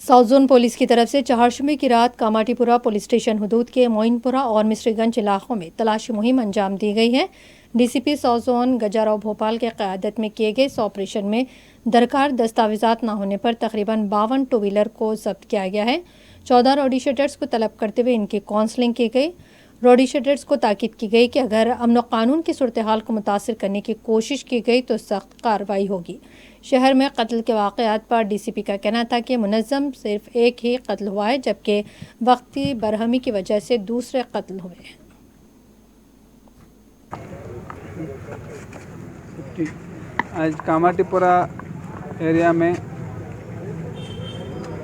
South zone police की तरफ से चहारशंबे की रात कामाटीपुरा पुलिस स्टेशन हदूद के मोइनपुरा और मिस्रीगंज इलाकों में तलाशी मुहिम अंजाम दी गई है। डीसीपी साउथ जोन गजाराव भोपाल के क़यादत में किए गए इस ऑपरेशन में दरकार दस्तावेजात न होने पर तकरीबन 52 टू व्हीलर को जब्त किया गया है। 14 रॉडी शटर्स को तलब करते हुए इनकी काउंसलिंग की गई। रॉडी शटर्स को ताकीद की गई कि अगर अमन कानून की सूरत हाल को मुतासर करने की कोशिश की गई तो सख्त कार्रवाई होगी। शहर में कत्ल के वाक़यात पर डीसीपी का कहना था कि मुनज़्ज़म सिर्फ एक ही कत्ल हुआ है, जबकि वक्ती बरहमी की वजह से दूसरे कत्ल हुए हैं। आज कामाटीपुरा एरिया में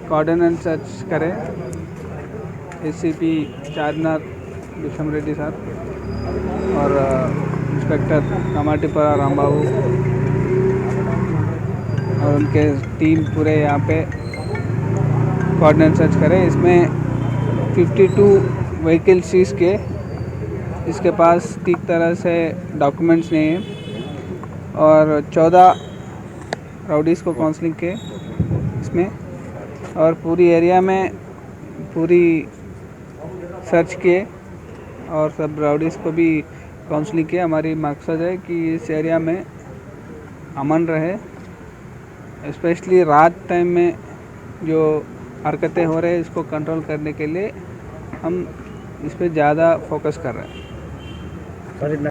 कॉर्डिनेट सर्च करें एसीपी चारनाथ विषम रेड्डी साहब और इंस्पेक्टर कामाटीपुरा रामबाबू और उनके टीम पूरे यहाँ पे कॉर्डिनेट सर्च करें। इसमें 52 व्हीकल सीज के, इसके पास ठीक तरह से डॉक्यूमेंट्स नहीं है और 14 राउडीज़ को काउंसलिंग के इसमें, और पूरी एरिया में पूरी सर्च किए और सब राउडीज़ को भी काउंसलिंग किया। हमारी मकसद है कि इस एरिया में अमन रहे, स्पेशली रात टाइम में जो हरकतें हो रहे हैं इसको कंट्रोल करने के लिए हम इस पे ज़्यादा फोकस कर रहे हैं।